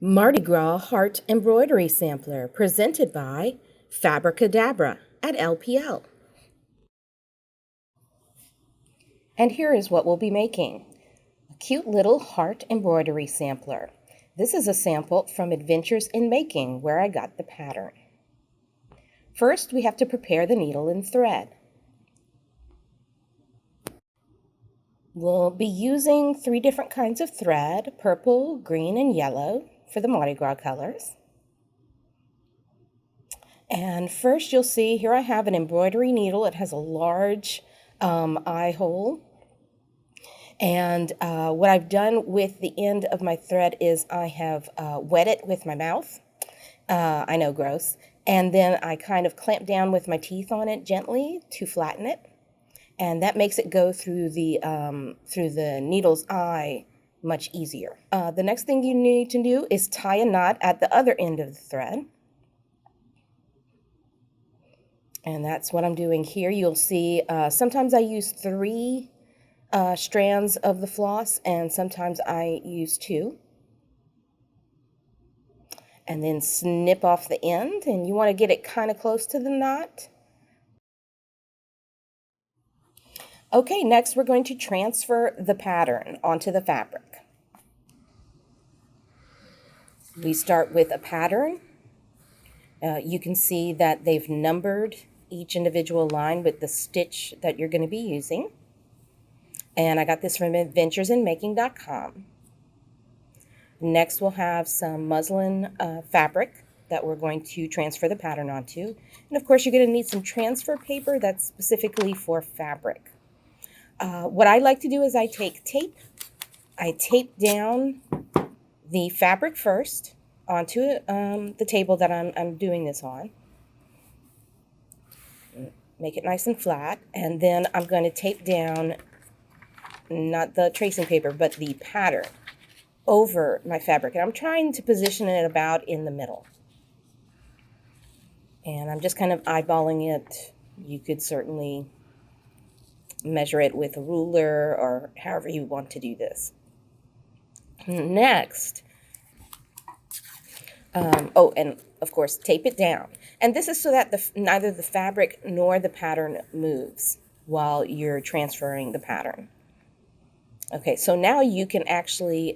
Mardi Gras Heart Embroidery Sampler presented by Fabricadabra at LPL. And here is what we'll be making. A cute little heart embroidery sampler. This is a sample from Adventures in Making where I got the pattern. First, we have to prepare the needle and thread. We'll be using 3 different kinds of thread, purple, green, and yellow for the Mardi Gras colors. And first you'll see here I have an embroidery needle. It has a large eye hole. And what I've done with the end of my thread is I have wet it with my mouth. I know, gross. And then I kind of clamp down with my teeth on it gently to flatten it. And that makes it go through the needle's eye much easier. The next thing you need to do is tie a knot at the other end of the thread. And that's what I'm doing here. You'll see sometimes I use 3 strands of the floss, and sometimes I use 2. And then snip off the end, and you want to get it kind of close to the knot. Okay, next we're going to transfer the pattern onto the fabric. We start with a pattern. You can see that they've numbered each individual line with the stitch that you're going to be using. And I got this from adventuresinmaking.com. Next we'll have some muslin fabric that we're going to transfer the pattern onto. And of course you're going to need some transfer paper that's specifically for fabric. What I like to do is I take tape. I tape down the fabric first onto the table that I'm doing this on. Make it nice and flat. And then I'm going to tape down, not the tracing paper, but the pattern over my fabric. And I'm trying to position it about in the middle. And I'm just kind of eyeballing it. You could certainly measure it with a ruler or however you want to do this. Next, and of course tape it down. And this is so that neither the fabric nor the pattern moves while you're transferring the pattern. Okay, so now you can actually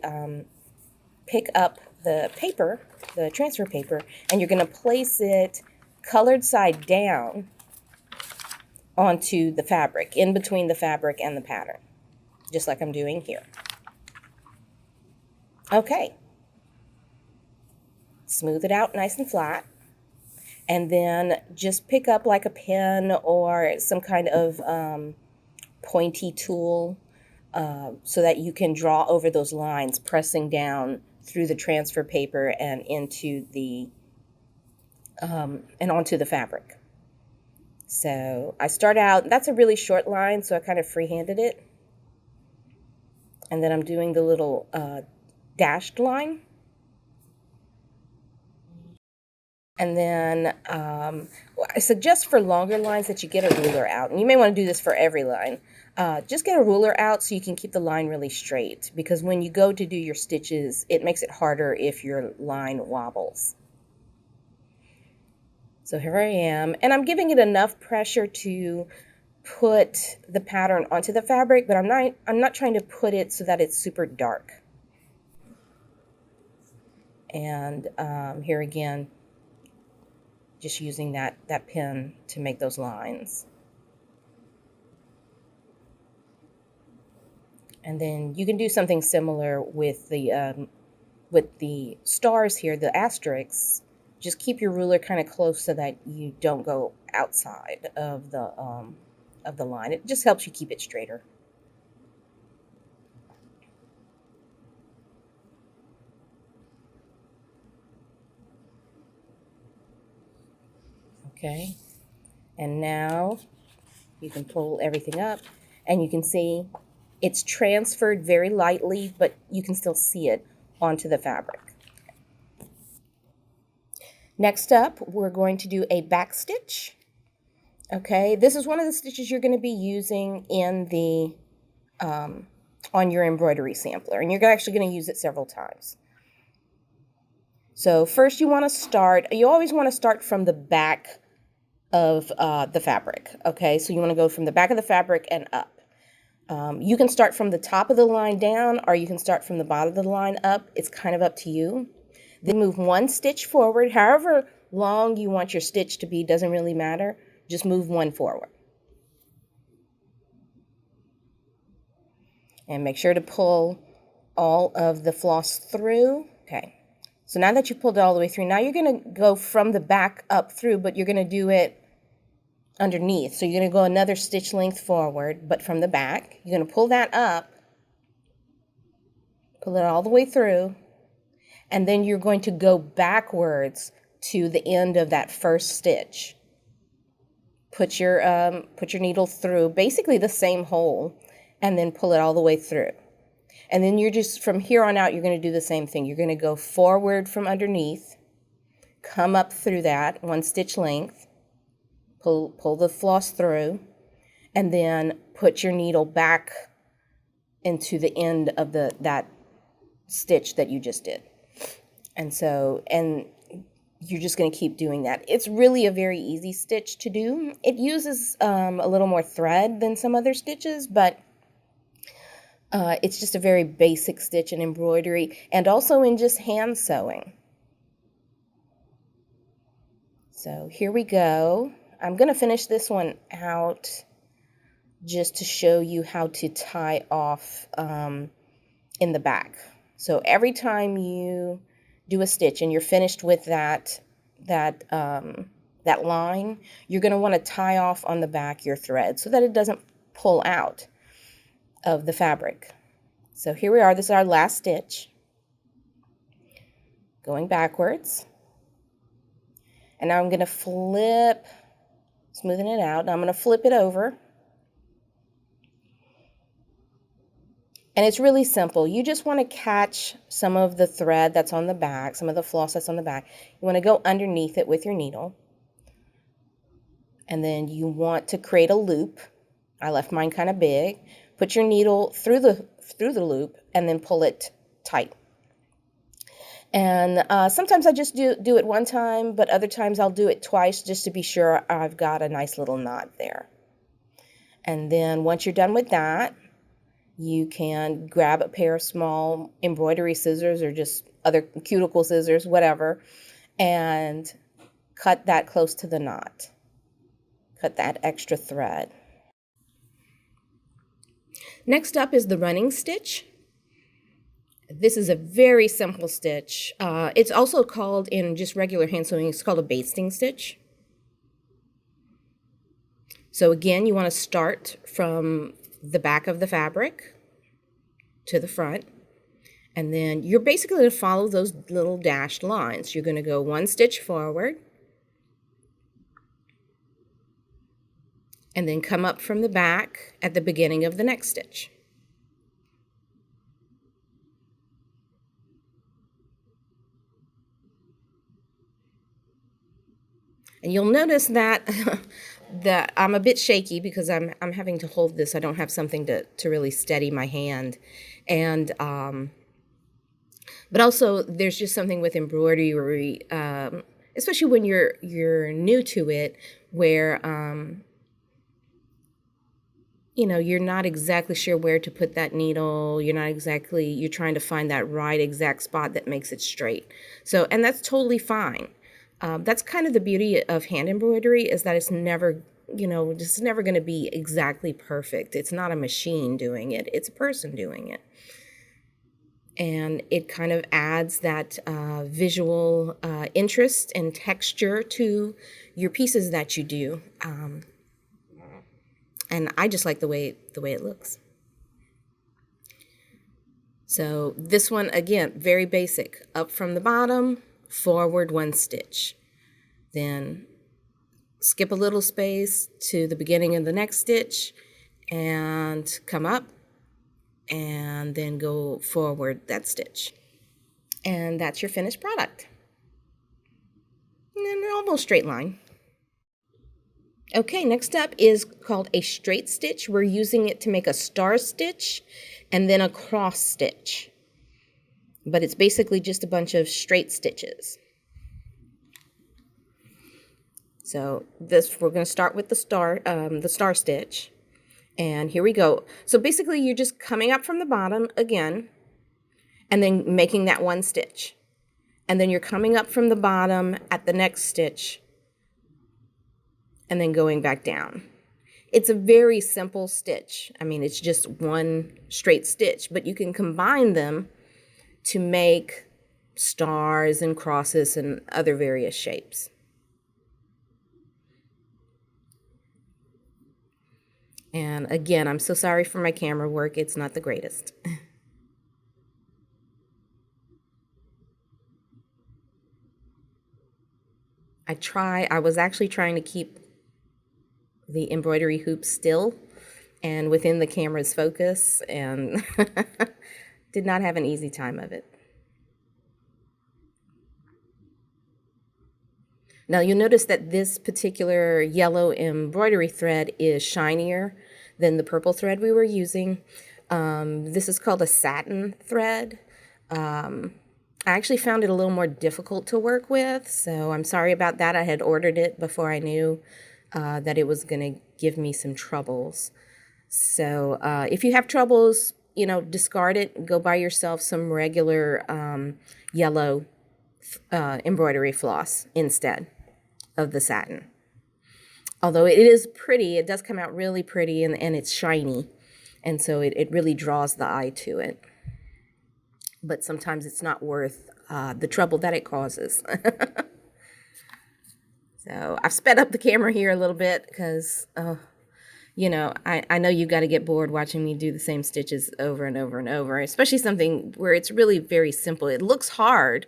pick up the paper, the transfer paper, and you're going to place it colored side down onto the fabric, in between the fabric and the pattern, just like I'm doing here. Okay. Smooth it out nice and flat, and then just pick up like a pen or some kind of pointy tool so that you can draw over those lines, pressing down through the transfer paper and into the and onto the fabric. So I start out, that's a really short line, so I kind of freehanded it. And then I'm doing the little dashed line. And then I suggest for longer lines that you get a ruler out. And you may want to do this for every line. Just get a ruler out so you can keep the line really straight. Because when you go to do your stitches, it makes it harder if your line wobbles. So here I am, and I'm giving it enough pressure to put the pattern onto the fabric, but I'm not trying to put it so that it's super dark. And here again, just using that pen to make those lines. And then you can do something similar with the stars here, the asterisks. Just keep your ruler kind of close so that you don't go outside of the line. It just helps you keep it straighter. Okay, and now you can pull everything up, and you can see it's transferred very lightly, but you can still see it onto the fabric. Next up, we're going to do a back stitch. Okay, this is one of the stitches you're going to be using in the on your embroidery sampler, and you're actually going to use it several times. So first you always want to start from the back of the fabric, okay? So you want to go from the back of the fabric and up. You can start from the top of the line down, or you can start from the bottom of the line up. It's kind of up to you. Then move one stitch forward. However long you want your stitch to be, doesn't really matter. Just move one forward. And make sure to pull all of the floss through. Okay. So now that you pulled it all the way through, now you're going to go from the back up through, but you're going to do it underneath. So you're going to go another stitch length forward, but from the back. You're going to pull that up, pull it all the way through, and then you're going to go backwards to the end of that first stitch. Put your needle through basically the same hole, and then pull it all the way through. And then you're just, from here on out, you're going to do the same thing. You're going to go forward from underneath, come up through that one stitch length, pull the floss through, and then put your needle back into the end of that stitch that you just did. And you're just going to keep doing that. It's really a very easy stitch to do. It uses a little more thread than some other stitches, but it's just a very basic stitch in embroidery and also in just hand sewing. So here we go. I'm going to finish this one out just to show you how to tie off in the back. So every time you do a stitch and you're finished with that line, you're going to want to tie off on the back your thread so that it doesn't pull out of the fabric. So here we are. This is our last stitch. Going backwards. And now I'm going to flip, smoothing it out. Now I'm going to flip it over. And it's really simple. You just want to catch some of the thread that's on the back, some of the floss that's on the back. You want to go underneath it with your needle. And then you want to create a loop. I left mine kind of big. Put your needle through the loop and then pull it tight. And sometimes I just do it one time, but other times I'll do it twice just to be sure I've got a nice little knot there. And then once you're done with that, you can grab a pair of small embroidery scissors or just other cuticle scissors, whatever, and cut that close to the knot. Cut that extra thread. Next up is the running stitch. This is a very simple stitch. It's also called, in just regular hand sewing, it's called a basting stitch. So again, you want to start from the back of the fabric to the front. And then you're basically going to follow those little dashed lines. You're going to go one stitch forward. And then come up from the back at the beginning of the next stitch. And you'll notice that that I'm a bit shaky because I'm having to hold this. I don't have something to really steady my hand. And but also there's just something with embroidery, especially when you're new to it, where you know, you're not exactly sure where to put that needle. You're trying to find that right exact spot that makes it straight. So, and that's totally fine. That's kind of the beauty of hand embroidery, is that it's never, just never going to be exactly perfect. It's not a machine doing it. It's a person doing it. And it kind of adds that visual interest and texture to your pieces that you do. And I just like the way it looks. So this one, again, very basic. Up from the bottom, forward one stitch. Then skip a little space to the beginning of the next stitch and come up and then go forward that stitch. And that's your finished product. And then almost straight line. Okay, next up is called a straight stitch. We're using it to make a star stitch and then a cross stitch. but it's basically just a bunch of straight stitches. So this, we're going to start with the star stitch, and here we go. So basically you're just coming up from the bottom again, and then making that one stitch, and then you're coming up from the bottom at the next stitch, and then going back down. It's a very simple stitch. I mean, it's just one straight stitch, but you can combine them to make stars and crosses and other various shapes. And again, I'm so sorry for my camera work. It's not the greatest. I was actually trying to keep the embroidery hoop still and within the camera's focus, and did not have an easy time of it. Now you'll notice that this particular yellow embroidery thread is shinier than the purple thread we were using. This is called a satin thread. I actually found it a little more difficult to work with, so I'm sorry about that. I had ordered it before I knew that it was going to give me some troubles. So if you have troubles, discard it. Go buy yourself some regular yellow embroidery floss instead of the satin. Although it is pretty, it does come out really pretty, and it's shiny, and so it really draws the eye to it. But sometimes it's not worth the trouble that it causes. So I've sped up the camera here a little bit because, I know you've got to get bored watching me do the same stitches over and over and over, especially something where it's really very simple. It looks hard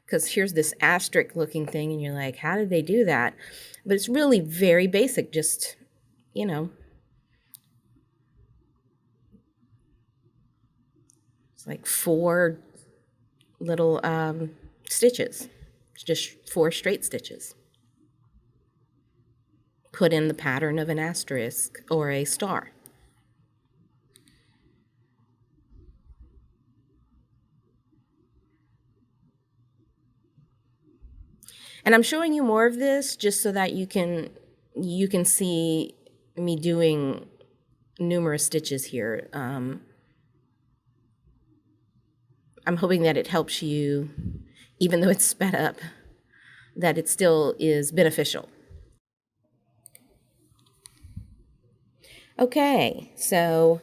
because here's this asterisk looking thing and you're like, how did they do that? But it's really very basic, just, it's like 4 little stitches. It's just 4 straight stitches. Put in the pattern of an asterisk or a star. And I'm showing you more of this just so that you can see me doing numerous stitches here. I'm hoping that it helps you, even though it's sped up, that it still is beneficial. Okay, so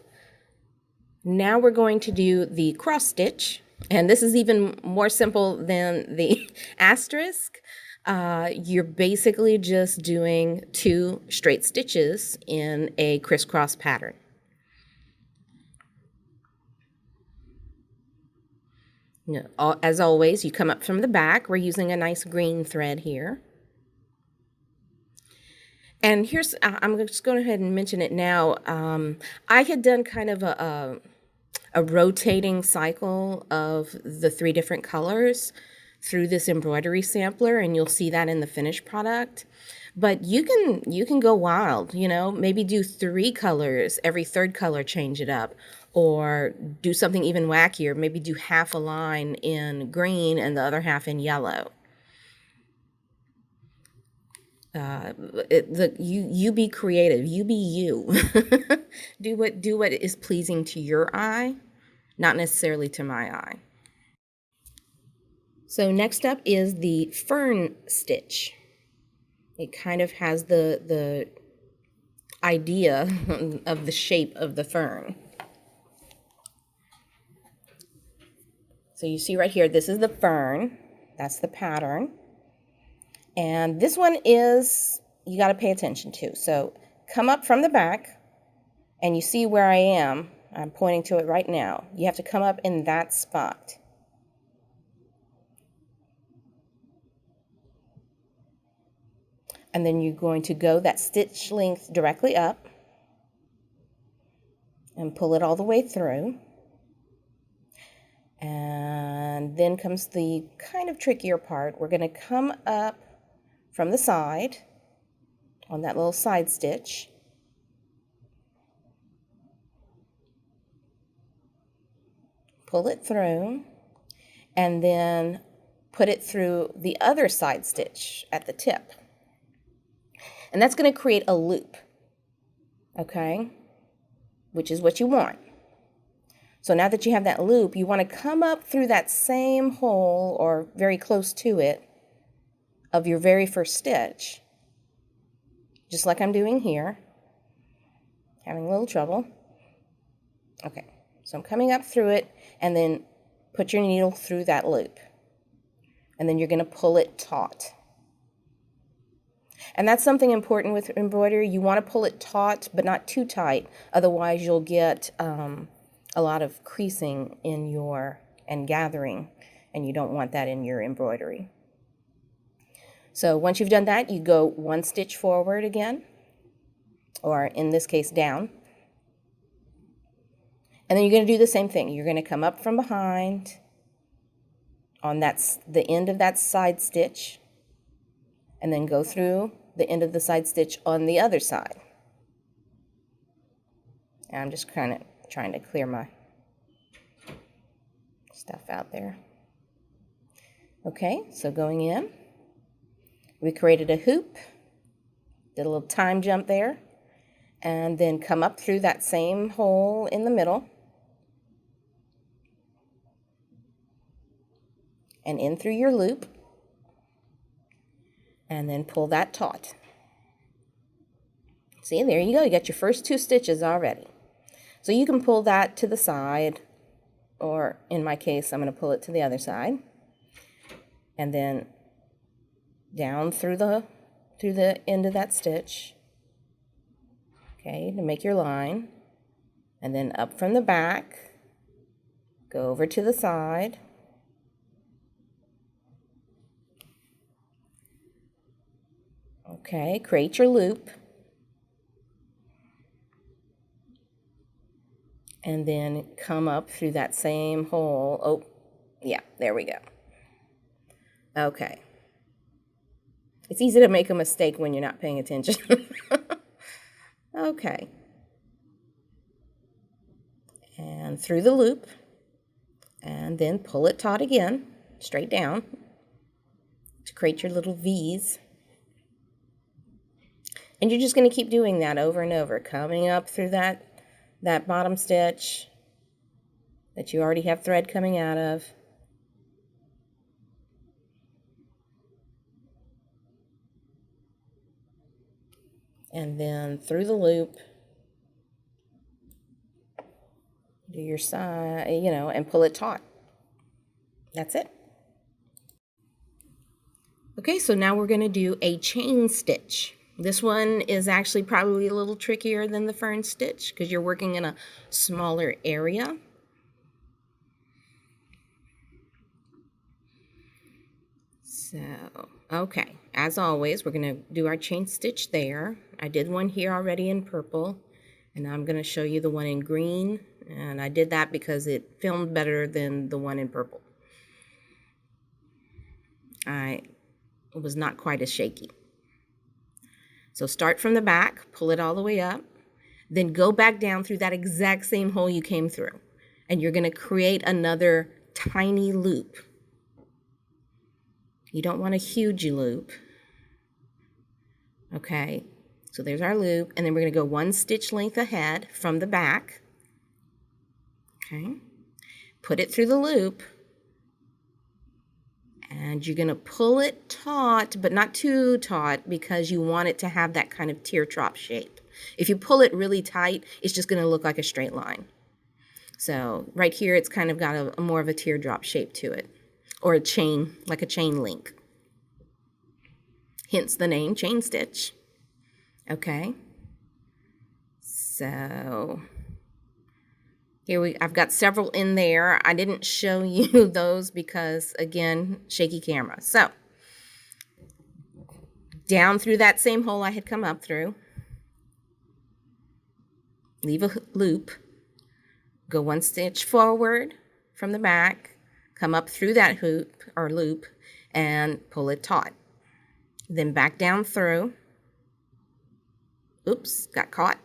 now we're going to do the cross stitch, and this is even more simple than the asterisk. You're basically just doing 2 straight stitches in a crisscross pattern. As always, you come up from the back. We're using a nice green thread here. And here's, I'm just going ahead and mention it now. I had done kind of a rotating cycle of the 3 different colors through this embroidery sampler, and you'll see that in the finished product. But you can go wild, maybe do 3 colors, every 3rd color change it up, or do something even wackier, maybe do half a line in green and the other half in yellow. You be creative, you be you. do what is pleasing to your eye, not necessarily to my eye. So next up is the fern stitch. It kind of has the idea of the shape of the fern. So you see right here, this is the fern, that's the pattern. And this one is, you got to pay attention to. So come up from the back, and you see where I am. I'm pointing to it right now. You have to come up in that spot. And then you're going to go that stitch length directly up and pull it all the way through. And then comes the kind of trickier part. We're going to come up from the side on that little side stitch. Pull it through. and then put it through the other side stitch at the tip. And that's going to create a loop, okay, which is what you want. So now that you have that loop, you want to come up through that same hole or very close to it of your very first stitch, just like I'm doing here. Having a little trouble. Okay, so I'm coming up through it, and then put your needle through that loop. And then you're going to pull it taut. And that's something important with embroidery. You want to pull it taut, but not too tight. Otherwise, you'll get a lot of creasing in and gathering, and you don't want that in your embroidery. So once you've done that, you go one stitch forward again, or in this case down. And then you're going to do the same thing. You're going to come up from behind on the end of that side stitch, and then go through the end of the side stitch on the other side. And I'm just kind of trying to clear my stuff out there. Okay, so going in, we created a hoop, did a little time jump there, and then come up through that same hole in the middle and in through your loop, and then pull that taut. See, there you go. You got your first 2 stitches already. So you can pull that to the side, or in my case, I'm going to pull it to the other side, and then down through the end of that stitch, okay, to make your line, and then up from the back, go over to the side, okay, create your loop, and then come up through that same hole. Oh, yeah, there we go. Okay. It's easy to make a mistake when you're not paying attention. Okay. And through the loop, and then pull it taut again, straight down, to create your little V's. And you're just going to keep doing that over and over, coming up through that bottom stitch that you already have thread coming out of. And then through the loop, do your side, and pull it taut. That's it. Okay, so now we're going to do a chain stitch. This one is actually probably a little trickier than the Fern Stitch because you're working in a smaller area. So, okay, as always, we're going to do our chain stitch there. I did one here already in purple, and I'm going to show you the one in green, and I did that because it filmed better than the one in purple. It was not quite as shaky. So start from the back, pull it all the way up, then go back down through that exact same hole you came through, and you're going to create another tiny loop. You don't want a huge loop. Okay, so there's our loop, and then we're going to go 1 stitch length ahead from the back. Okay, put it through the loop, and you're going to pull it taut, but not too taut because you want it to have that kind of teardrop shape. If you pull it really tight, it's just going to look like a straight line. So right here, it's kind of got a more of a teardrop shape to it, or a chain, like a chain link. Hence the name chain stitch. Okay. So here I've got several in there. I didn't show you those because, again, shaky camera. So down through that same hole I had come up through, leave a loop, go 1 stitch forward from the back, come up through that hoop or loop, and pull it taut. Then back down through. Oops, got caught.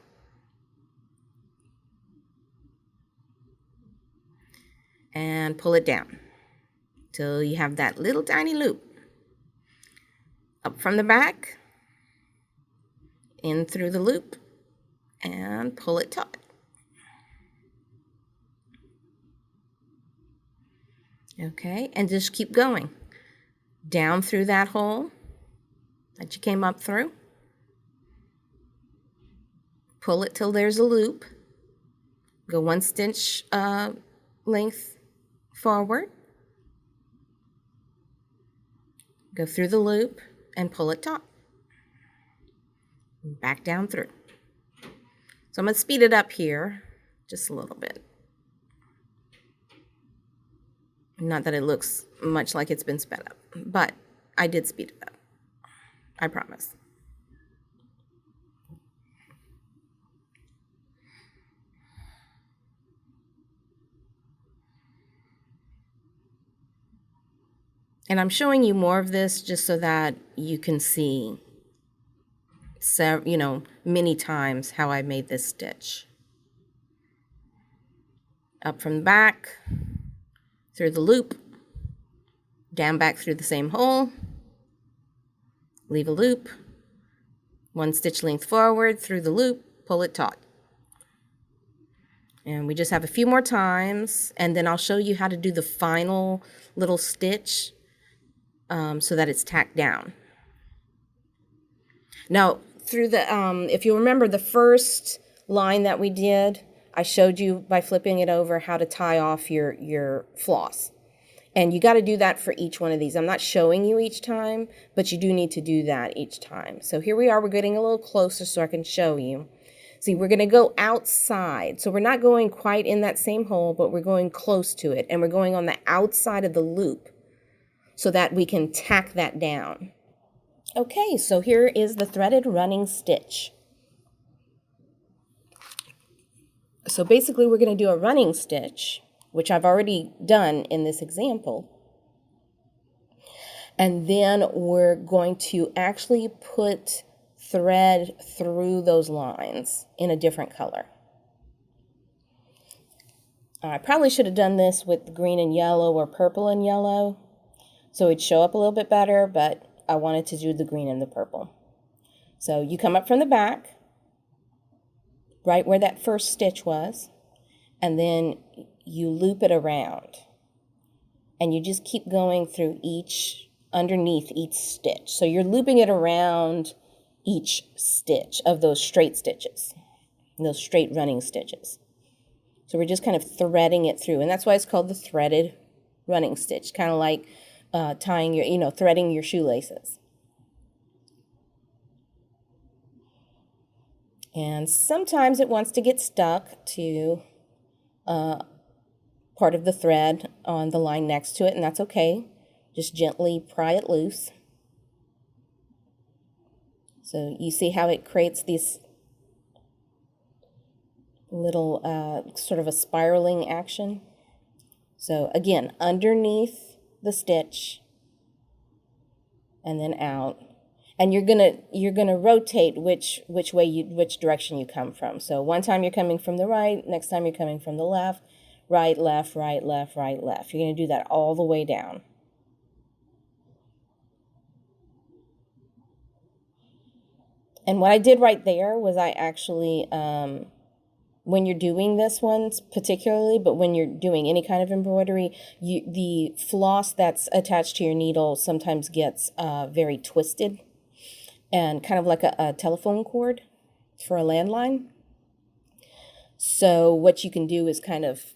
And pull it down. till you have that little tiny loop. Up from the back, in through the loop, and pull it taut. Okay, and just keep going. Down through that hole that you came up through. Pull it till there's a loop. Go 1 stitch length forward. Go through the loop and pull it taut. Back down through. So I'm going to speed it up here just a little bit. Not that it looks much like it's been sped up, but I did speed it up. I promise. And I'm showing you more of this just so that you can see, many times how I made this stitch. Up from the back, through the loop, down back through the same hole, leave a loop, 1 stitch length forward, through the loop, pull it taut. And we just have a few more times, and then I'll show you how to do the final little stitch so that it's tacked down. Now, through the, if you remember the first line that we did, I showed you by flipping it over how to tie off your floss. And you got to do that for each one of these. I'm not showing you each time, but you do need to do that each time. So here we are, we're getting a little closer so I can show you. See, we're going to go outside. So we're not going quite in that same hole, but we're going close to it. And we're going on the outside of the loop so that we can tack that down. Okay, so here is the threaded running stitch. So basically we're going to do a running stitch, which I've already done in this example. And then we're going to actually put thread through those lines in a different color. I probably should have done this with green and yellow or purple and yellow, so it'd show up a little bit better, but I wanted to do the green and the purple. So you come up from the back, right where that first stitch was, and then you loop it around. And you just keep going through underneath each stitch. So you're looping it around each stitch of those straight stitches, those straight running stitches. So we're just kind of threading it through, and that's why it's called the threaded running stitch, kind of like tying your, threading your shoelaces. And sometimes it wants to get stuck to part of the thread on the line next to it, and that's okay. Just gently pry it loose. So you see how it creates this little sort of a spiraling action. So again, underneath the stitch and then out. And you're gonna rotate which direction you come from. So one time you're coming from the right, next time you're coming from the left, right, left, right, left, right, left. You're gonna do that all the way down. And what I did right there was I actually, when you're doing this one particularly, but when you're doing any kind of embroidery, the floss that's attached to your needle sometimes gets very twisted and kind of like a telephone cord for a landline. So what you can do is kind of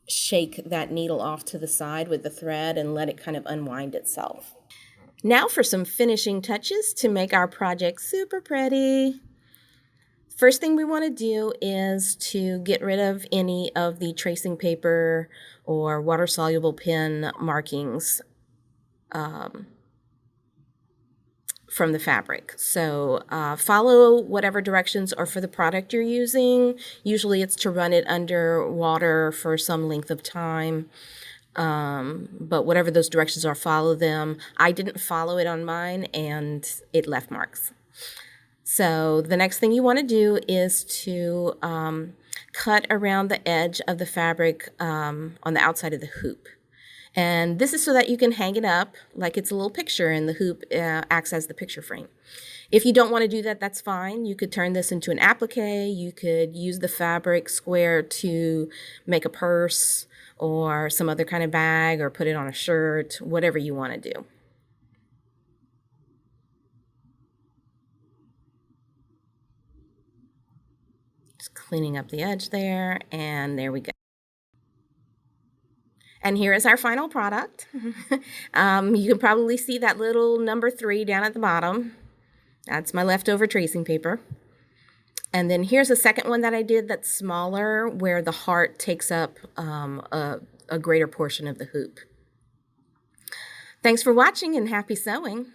shake that needle off to the side with the thread and let it kind of unwind itself. Now for some finishing touches to make our project super pretty. First thing we want to do is to get rid of any of the tracing paper or water-soluble pen markings from the fabric. So follow whatever directions are for the product you're using. Usually it's to run it under water for some length of time. But whatever those directions are, follow them. I didn't follow it on mine and it left marks. So the next thing you want to do is to cut around the edge of the fabric on the outside of the hoop. And this is so that you can hang it up like it's a little picture, and the hoop acts as the picture frame. If you don't want to do that, that's fine. You could turn this into an applique. You could use the fabric square to make a purse or some other kind of bag, or put it on a shirt, whatever you want to do. Just cleaning up the edge there, and there we go. And here is our final product. You can probably see that little number 3 down at the bottom. That's my leftover tracing paper. And then here's a second one that I did that's smaller, where the heart takes up a greater portion of the hoop. Thanks for watching, and happy sewing.